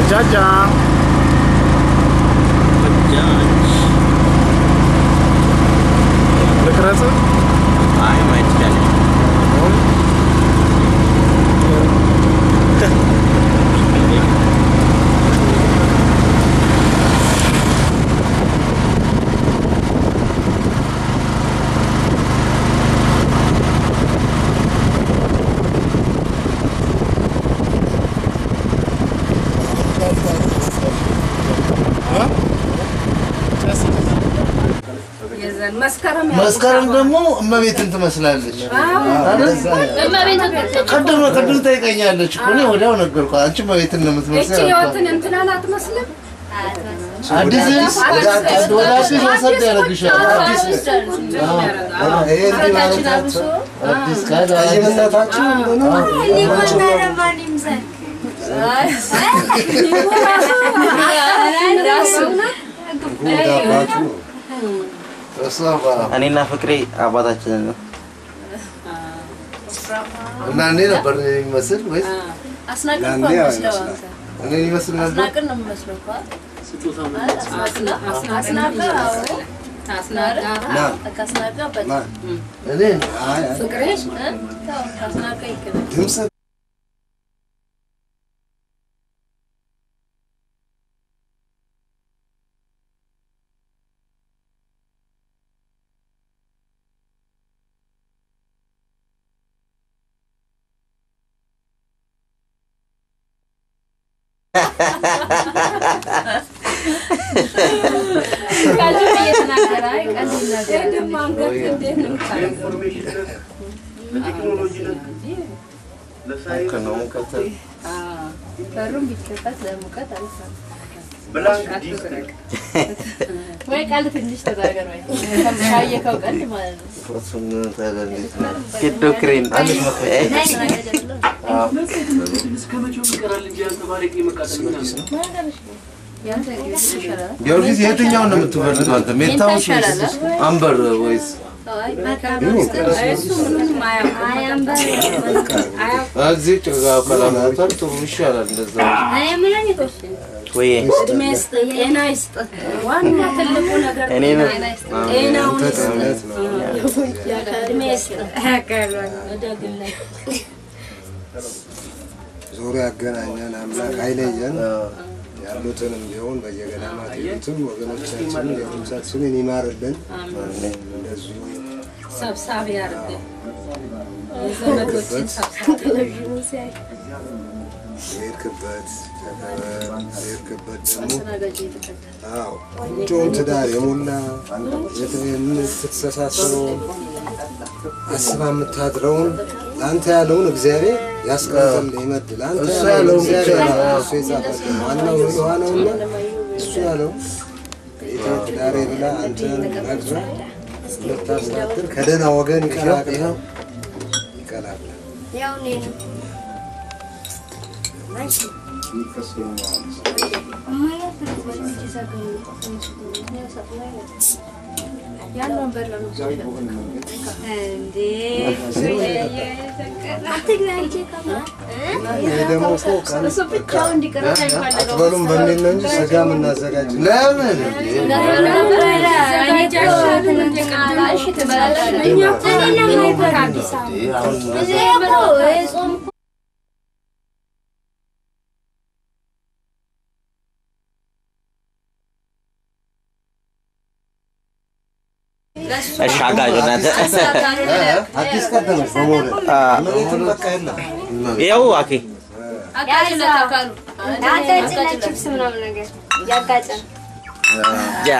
Jajang. Lekrasa? Ay, may tiyan. መስከረም ደግሞ እመቤትን ትመስላለች ቀደም ታይቀኛለች እኮ ነው ወዲያው ነገርኩ አንቺ እመቤትን ነው የምትመስለው እቺ ህይወትን እንትና አትመስልም አዲስ ወዳስ ወሰድ ያረግሻል አዲስ ይሄ እንዲህ አዲስ ካዳ አይመጣታችሁ ነው ሊቆና ረማኒም ዘን እኔና ፍቅሬ አባታችን ነው እና እኔ ነበር የሚመስል ወይስ አስናቀን መስለው እኔ ይመስል ነበር አስናቀን ነው መስለው አስናቀ በጣም እኔ ፍቅሬ አስናቀ ይከለ ካጁ እየተናገራይ ቀንዲና ደማንገት እንዴት ነው ኢንፎርሜሽን ለቴክኖሎጂ ነው ለሳይንስ ከተል በሩም ቢከፈት ለሙቀት አልፈም ብላንክ ዲስክ ወይ ቃል ትንሽ ተናገር ወይ ካየከው ቀንድ ማለት ነው ፎቶን ታለልኝ ኪዶክሪን አንድ ነው እስከመቼው ይቀራል እንጂ ያልተባረከ ይመቃጠልና ጊዮርጊስ የትኛውን ነው የምትፈልገው አንተ ሜታውስ አምበር ወይስ እዚህ ጭጋ ከላማታል ጥሩ ይሻላል እንደዛ አይ ምን ይቶሽ ወይ ድሜስ ጤና ይስጥ ዋና ትልቁ ነገር እኔ ነው ጤናውን ድሜስ ያቀርባል ወደግላይ ዞሮ ያገናኘን አምላክ አይለየን ያሉትንም ቢሆን በየገዳማት ያሉትም ወገኖቻችን የሁላችንን ይማርልን እንደዚሁ ሰብሳቢ ያርግ የዘመዶችን ሰብሳቢ የሄድክበት ደግሞ አዎ ጆን ትዳር የሞላ የምትተሳሰረው አስባ የምታድረውን ለአንተ ያለውን እግዚአብሔር ያስቀምጣል ይመድል አንተ ያለው እግዚአብሔር እሱ ይጻፋል ዋናው ዮሐንስና እሱ ያለው ትዳር ብላ አንተ ነግራ ስለታስተዳድር ከደና ወገን ይቀላቅል ያው ነው ያለው በረው እንዴ አትግላንቺ ከማ ደግሞ ፎካስ ብቻው እንዲቀር አይፈልገው አትበሉም በሚል ነው እንጂ ስጋ ምን አዘጋጅ ለምን እሺ ተባላሽ እኛ እኔና ማይፈራ አዲስ አበባ እሺ አጋጆ ናተ አዲስ ቀደም በሞለ በቃ የለም ያው አኪ ያጋጭ ቺፕስ ምናምን ነገር ያጋጭ ያ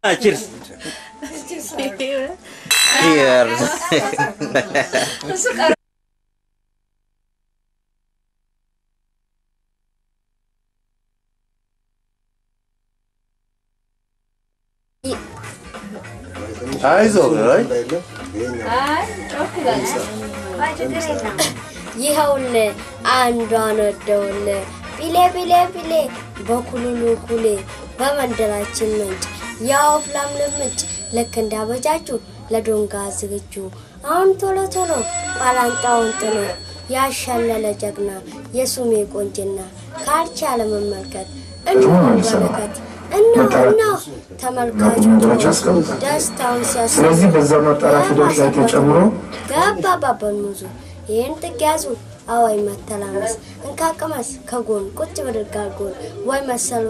cheers cheers አይዞህ ወይ አይ ጮክ በል ይኸውልህ አንዷን ወደውልህ ቢሌ ቢሌ ቢሌ በኩሉሉ ኩሌ በመንደራችን ምንጭ ያውፍላም ልምጭ ልክ እንዳበጃችሁ ለዶንጋ ዝግጁ አሁን ቶሎ ቶሎ ባላንጣውን ጥሎ ያሻለለ ጀግና የሱሜ ቆንጅና ካልቻለ መመልከት እንበረከት እና ተመልካቹ ደስታውን ሲያስብ ስለዚህ በዛ ማጣራት ሂደት ላይ ተጨምሮ ገባ ባበኑዙ ይሄን ጥቂያዙ አዋይ መተላመስ እንካቀመስ ከጎን ቁጭ በድርጋል ጎን ወይ መሰል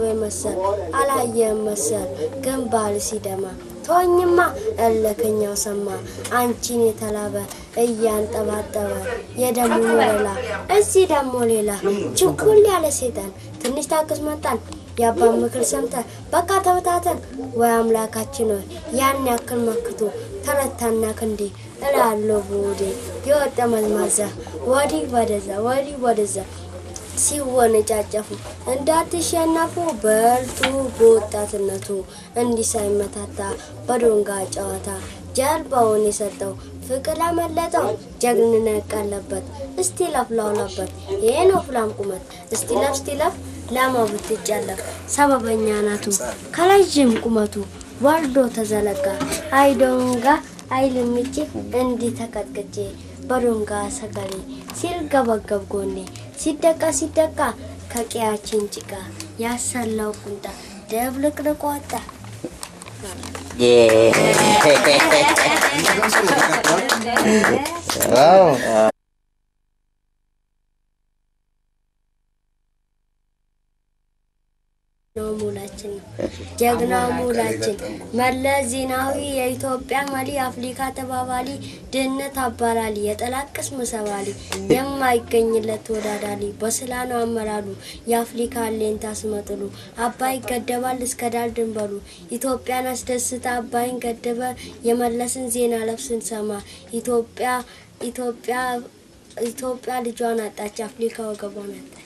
አላየም መሰል ግንባር ሲደማ ቶኝማ እለከኛው ሰማ አንቺን የተላበ እያንጠባጠበ የደሙ ወለላ እዚህ ደሞ ሌላ ችኩል ያለ ሰይጣን ትንሽ ታክስ መጣን ያባ ምክር ሰምተ በቃ ተበታተን ወይ አምላካችን ነው ያን ያክል መክቱ ተረታና ክንዴ እላለሁ ቦዴ የወጣ መዝማዛ ወዲ ወደዛ ሲወነ ጫጫፉ እንዳትሸነፉ በርቱ በወጣትነቱ እንዲሳይመታታ በዶንጋ ጨዋታ ጀርባውን የሰጠው ፍቅር አመለጠው ጀግንነት ቀለበት እስቲ ለፍላውላበት ይሄ ነው ፍላም ቁመት እስቲ ለፍ ላማው ብትጨለፍ ሰበበኛ ናቱ ከረጅም ቁመቱ ወርዶ ተዘለጋ አይዶንጋ አይልምጪ እንዲ ተቀጥቅጬ በዶንጋ ሰገሬ ሲልገበገብ ጎኔ ሲደቃ ከቀያችን ጭቃ ያሰላው ቁንጣ ደብልቅልቅ ወጣ Wow. ሙላችን ጀግና ሙላችን መለስ ዜናዊ የኢትዮጵያ መሪ አፍሪካ ተባባሪ ድህነት አባራሪ የጠላቅስ መሰባሪ የማይገኝለት ተወዳዳሪ በስላኑ አመራሩ የአፍሪካ ሌንታ ስመጥሉ አባይ ገደባል እስከ ዳር ድንበሩ ኢትዮጵያን አስደስታ አባይን ገደበ የመለስን ዜና ለብስን ሰማ ኢትዮጵያ ልጇን አጣች አፍሪካ ወገቧን አጣች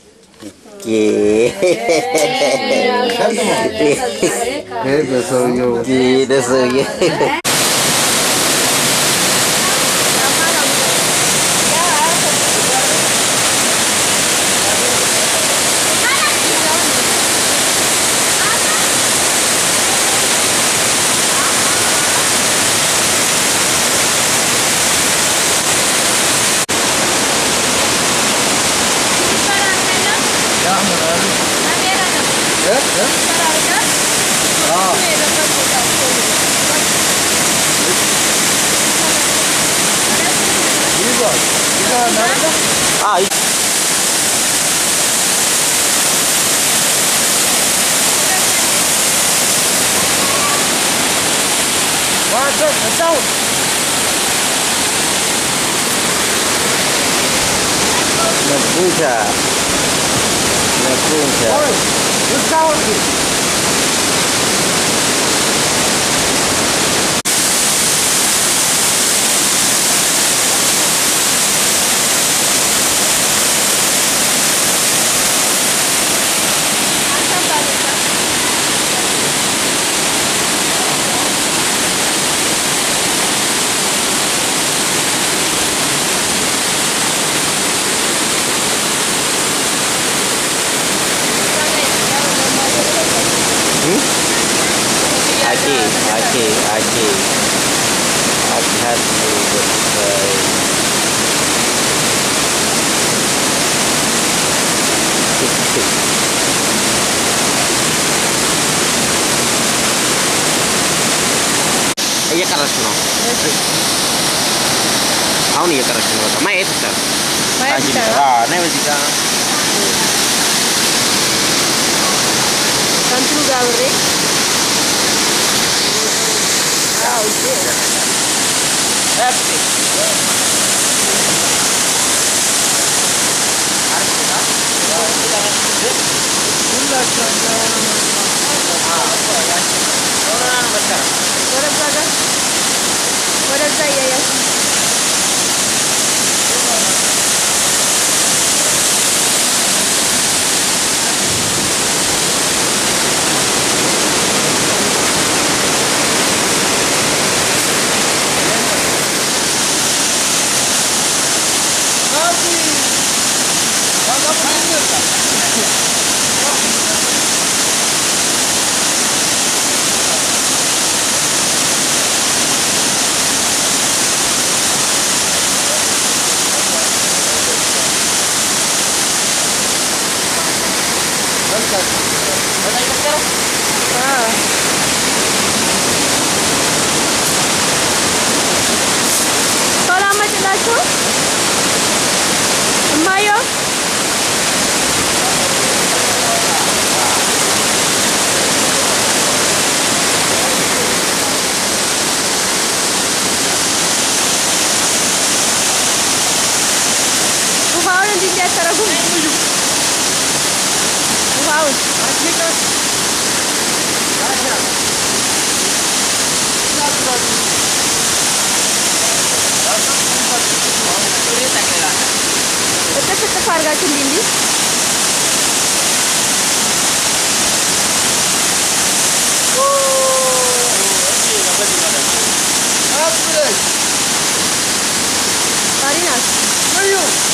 Aun iya keras semua, sama itu kan? Nih masih kan? Kantu gawe. እንጂ እንዲያተረጉም ዋው እጥፍ አድርጋችሁ እንዲህ Marinas. Ayo.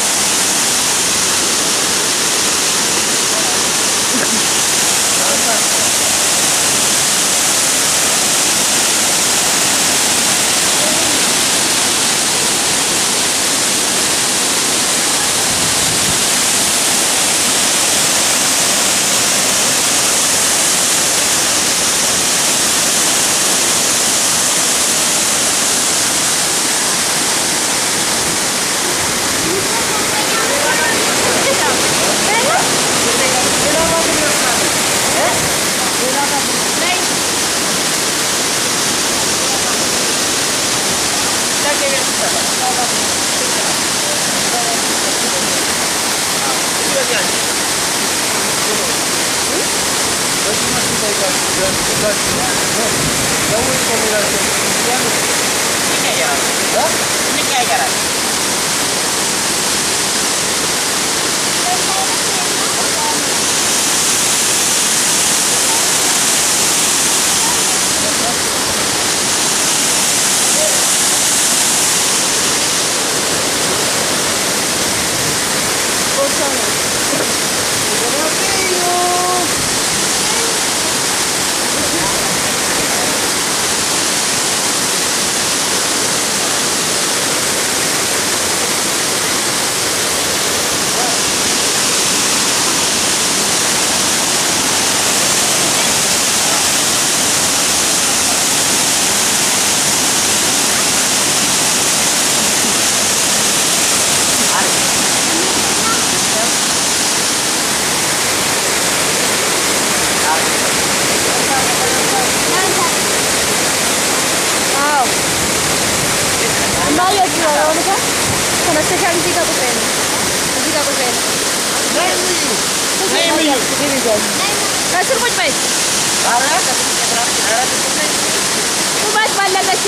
Kasur ቁጭ በይ ቁመት ባለቀቻ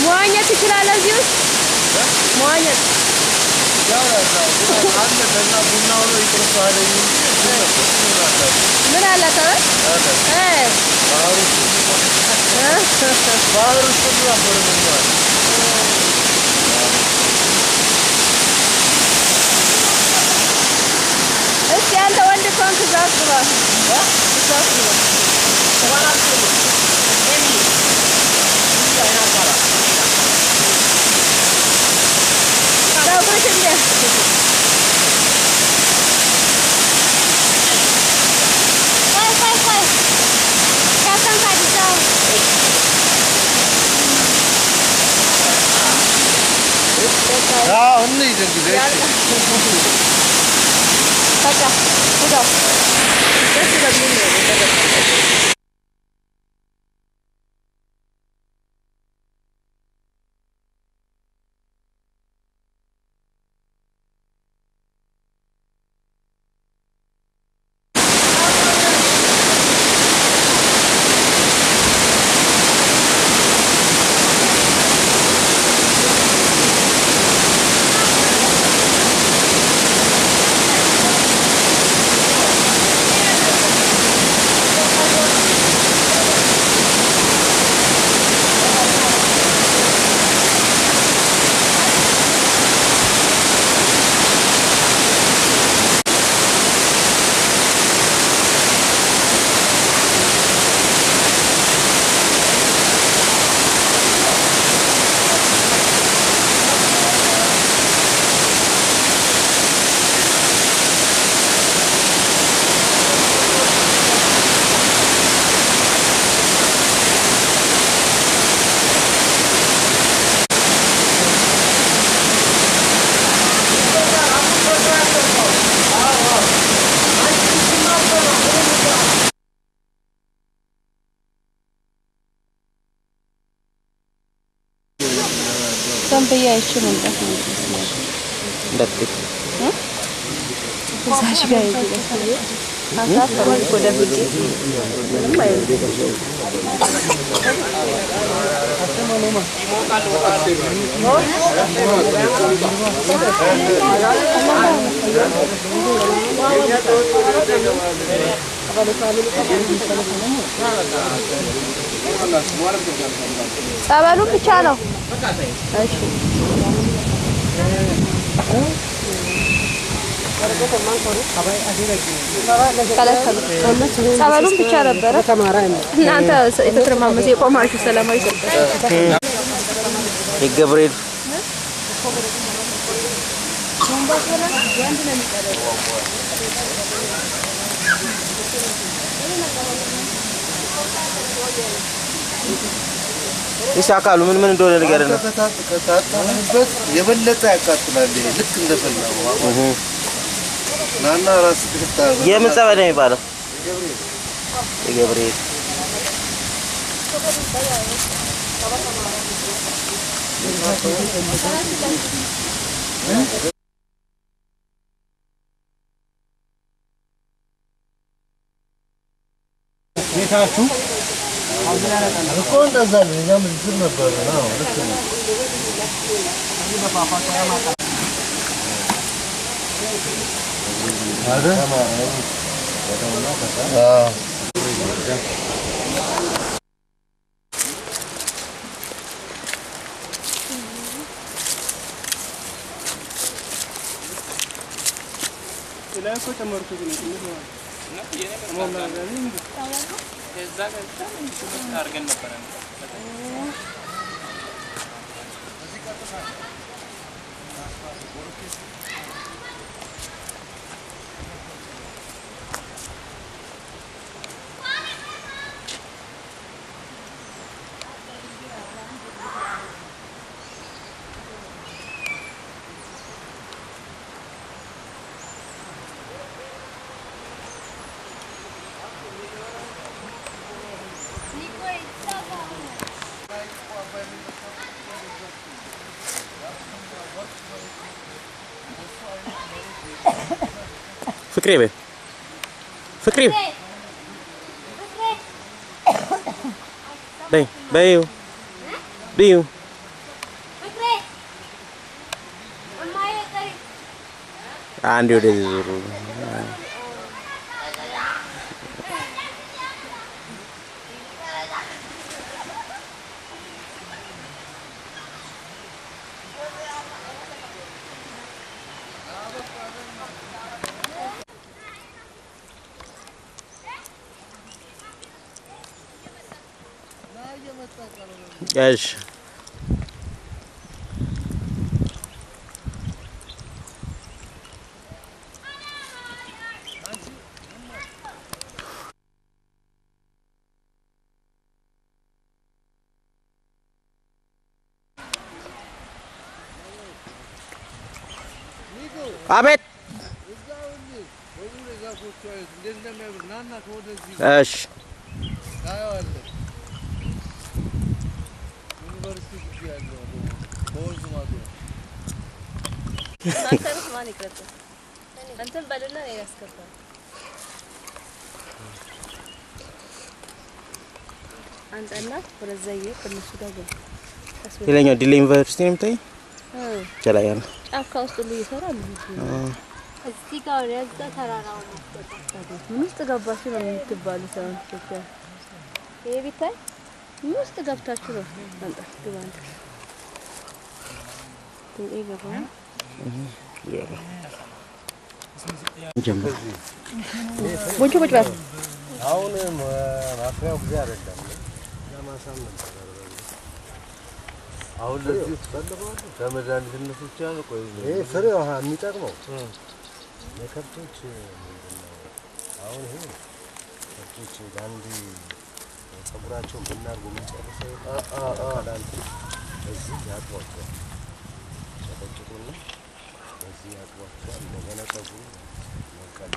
መዋኘት ይችላል እዚህ ውስጥ መዋኘት ምን አለ ታዲያ ባህር ውስጥ ነበር ነው እስኪ አንተ ወንድ ኮንክ ዛስባ 야, 언니 저기 내. 가자. 보자. 가스가 있네. አይቼ መምጣት ነው እንደዚህ እዛሽ ጋር ይዘው አሳፈሩኝ ወደ ፍጂ ምንም አይደለም ጸበሉ ብቻ ነው እሺ ጸበሉን ብቻ ነበር እናንተ የተተረማመሰ የቆማችሁ ሰላማዊ ሰልፍ የገብርኤል ይሳካሉ ምን እንደሆነ ንገረን ከታጣበት የበለጠ ያቃጥላል ልክ እንደፈላው ናና ራስ ትክታ የምን ጸበል ነው የሚባለው የገብርኤል ቤታችሁ እኮ እንደዛል እኛም ዝም ነበር ነው ልክ ነው فكري بيو بيو عندي udah disuruh guys Ahmet ايش انتم بلنا يسكتوا አንተና ወረዘየ ከነሱ ጋር ይለኛው ዲሌ ዩኒቨርሲቲ ነው የምታይ ጀላያን ጫካ ውስጥ ሁሉ ይሰራሉ እዚህ ጋር ያዛ ተራራው ነው ምን ውስጥ ገባችሁ ነው የምትባሉት አንተ ይሄ ቢታይ ምን ውስጥ ገብታችሁ ነው አንተ ግባንተ ይሄ ገባ ጀምር ወንጆ ወጭባል አሁን ማፍያው ጊዜ አይደለም ለማሳመን አሁን ለዚህ ተፈልገው ከመድኃኒትነት ብቻ ነው ቆይ ይሄ ፍሬው የሚጠቅመው ለከብቶች ምንድነው አሁን ይሄ ከብቶች ዳንዲ ፀጉራቸውን ብናርጉ ምንጨርሰው ካላንት እዚህ ያጥዋቸው ተፈጭቶና እዚህ ያጥዋቸው እንደገና ፀጉሩ መቀል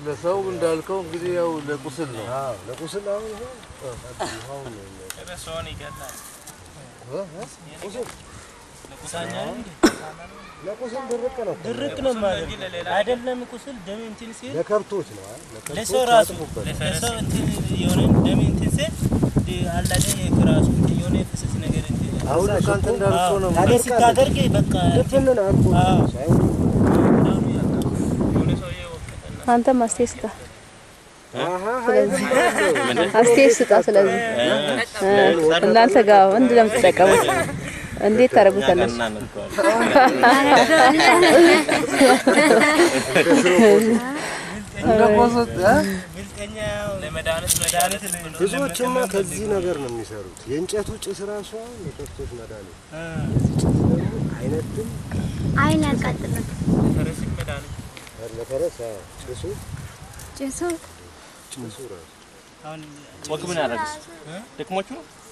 ለሰው እንዳልከው እንግዲህ ያው ለቁስል ነው ለቁስል አሁን ረሶን ይገላል ለቁስል ድርቅ ነው ማለት አይደለም ቁስል ደም እንትን ሲል ለከብቶች ነው ለሰው ራሱ ለሰው እንትን የሆነ ደም እንትን ሲል አላደ የራሱ የሆነ ፍስስ ነገር እንትን አሁን ካንተ እንዳልከው ነው ታደርግ በቃ ልትነና አልኩ አንተ ማስቴስካ አስቴስታ ስለዚህ እናንተ ጋር እንዴ ለምትጠቀሙት እንዴት ታረጉታለሽ ለመድኃኒት ብዙዎችማ ከዚህ ነገር ነው የሚሰሩት የእንጨቱ ጭስ ራሱ ለከብቶች መድኃኒት አይነትም አይን ያቃጥላል ፈረስ መድኃኒት ለፈረስ ጭሱ ራሱ አሁን ወክ ምን ያደርግስ ደክሞቹ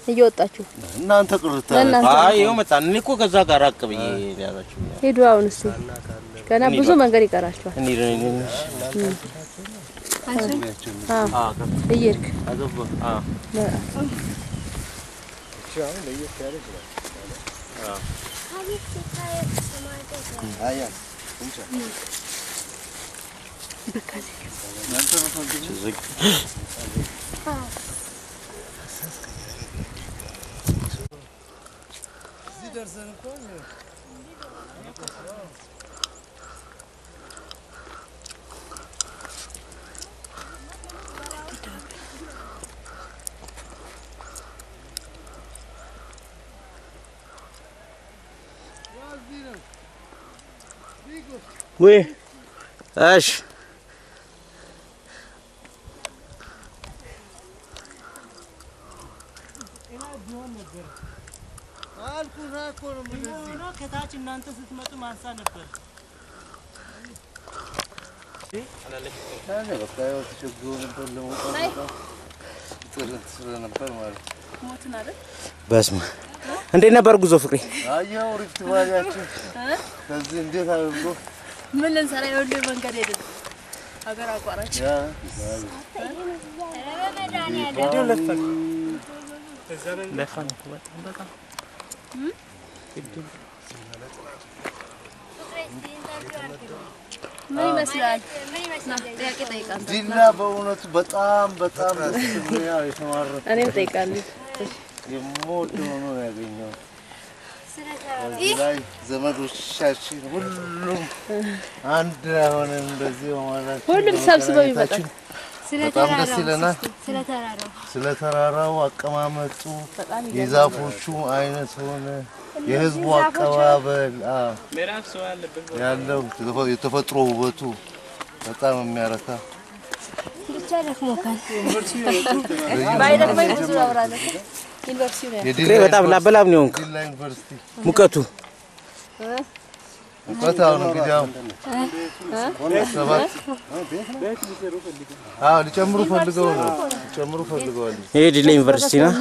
እየወጣችሁ እናንተ ቅርታ አይ ይኸው መጣን እኔ እኮ ከዛ ጋር አቅብዬ ያላችሁ ሄዱ አሁን እስቲ ገና ብዙ መንገድ ይቀራችኋል እየርክ አገባ ቻው ለየት ያለ ይችላል አያ እንቻ በካዚ እናንተ ነው ደርሰን እንኳን ወይ እሺ ከታች እናንተ ስትመጡ ማንሳ ነበር ታዲያ በቃ ያው ተሸግሮን ነበር ማለት ሞትን አይደል በስመ እንዴት ነበር ጉዞ ፍቅሬ አያው ሪፍት ባያችሁ ከዚህ እንዴት አድርጎ ምን ልንሰራ ይወል መንገድ ሄደን ሀገር አቋራጭ ለፈን በቃ ምን ይመስላል ጥያቄ ጠይቃለሁ ዲላ በእውነቱ በጣም ያው የተማረከ እኔም ጠይቃለሁ የሞደው ነው ያገኘው ላይ ዘመዶቻችን ሁሉም አንድ ሆነን እንደዚህ ማለት ሁሉም ሰብስበው ይመጣል በጣም ደስ ይለናል ስለተራራው አቀማመጡ የዛፎቹ አይነት ሆነ የህዝቡ አቀባበል ምዕራፍ ሰው አለበት ያለው የተፈጥሮ ውበቱ በጣም የሚያረካ ብቻ ደክሞካል ባይደክመኝ ብዙ አወራለሁ ዩኒቨርሲቲ ነው ፍቅሬ በጣም ላበላብ ነው ዲላ ዩኒቨርሲቲ ሙቀቱ በጣም እንግዲህ ሰባት ሊጨምሩ ፈልገው ነው ይሄ ዲላ ዩኒቨርሲቲ ነው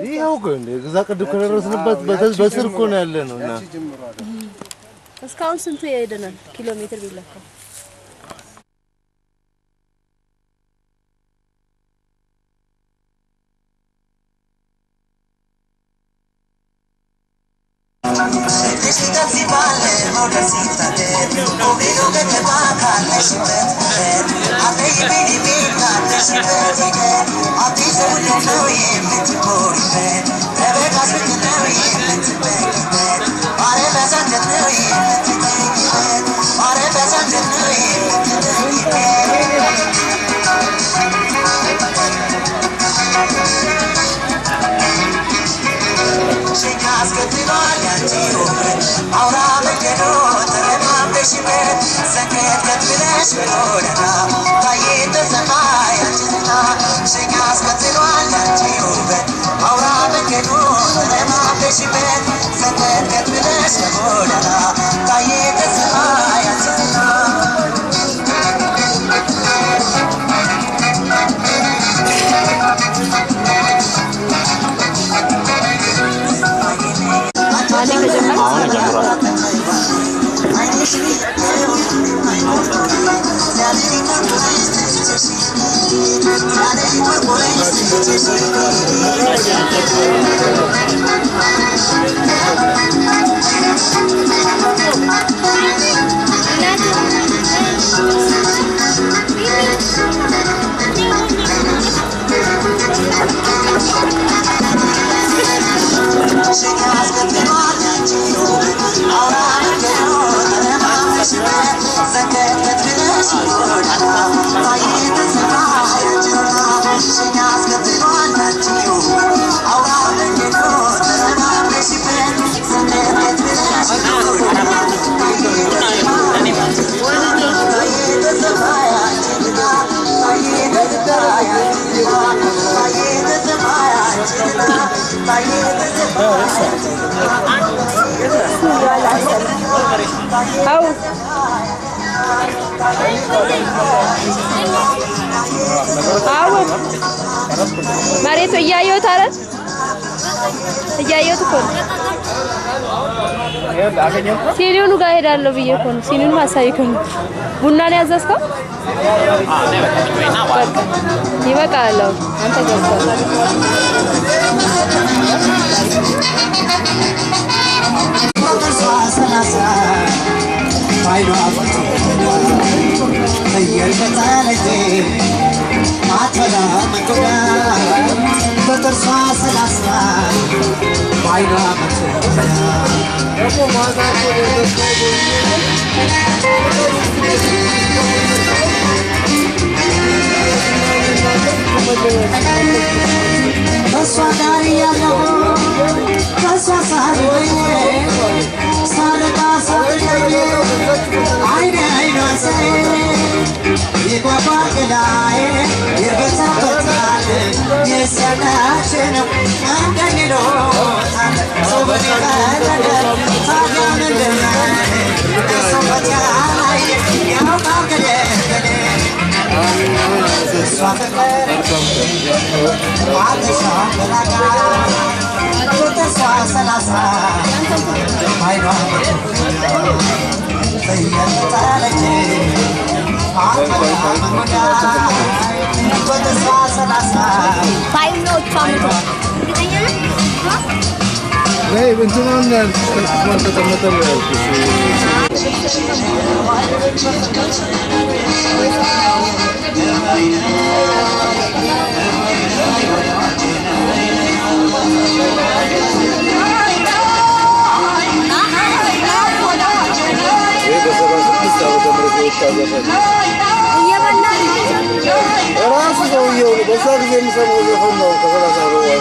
ይሄው ግን እዛ ቅድም ከደረስንበት በስር እኮ ነው ያለ ነውና እስካሁን ስንት ይሄደናል ኪሎ ሜትር ቢለካ መሬቱ እያየሁት አይደል? እያየሁት እኮ ነው። ሲኒኑ ጋር ሄዳለሁ ብዬ እኮ ነው። ሲኒኑ ማሳይከው ቡና ነው ያዘዝከው? ይበቃል። አንተ ገብተሃል። Hey, bentuknya mata-mata ራሱ ሰውየው በዛ ጊዜ የሚሰማው ዘፈን ነው። ከሰላሳ በኋላ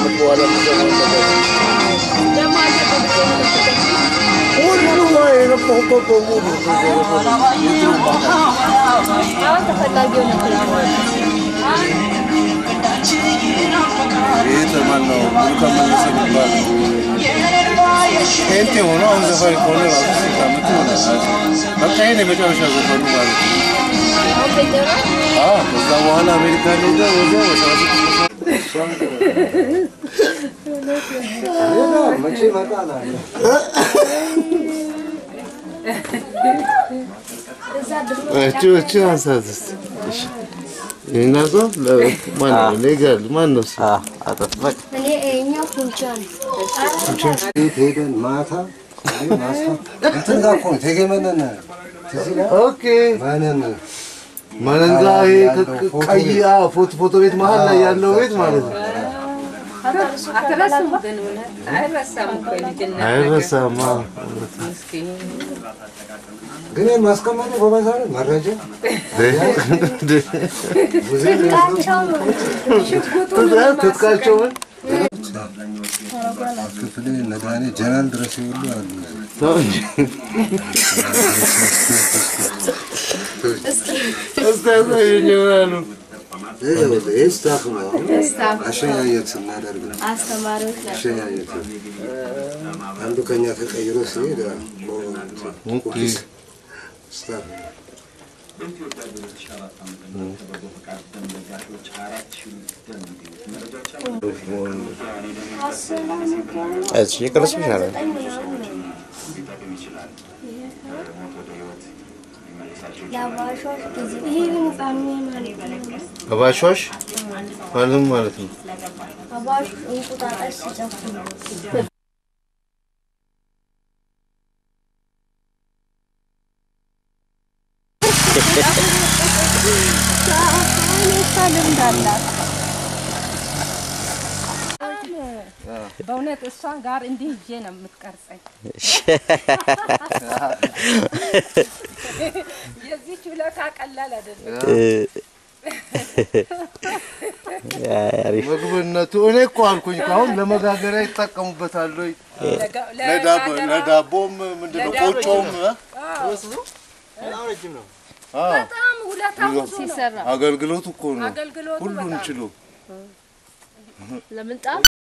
ፎቶ ቤት መሃል ላይ ያለው ቤት ማለት ነው። አይረሳም። ግን ማስቀመጡ በባዛር መረጃ ትጥቃቸው ክፍል ነዳኔ ጀነራል ድረስ ይውሉ አሉ። አሸኛኘት ስናደርግ ነው። አሸኛኘት አንዱ ከኛ ተቀይሮ ሲሄድ Yavaş ማለት ነው አባሽ እንቁጣጣሽ ሲጨፍሩ በእውነት እሷን ጋር እንዲህ ይዤ ነው የምትቀርጸኝ የዚህ ችሎታ ቀላል አይደለም ምግብነቱ እኔ እኮ አልኩኝ አሁን ለመጋገሪያ ይጠቀሙበታል ወይ ለዳቦም ምንድነው ቆጮም ወስዱ አውረጅም ነው በጣም ሁለታው ሲሰራ አገልግሎቱ እኮ ነው ሁሉን ችሎ ለምንጣፍ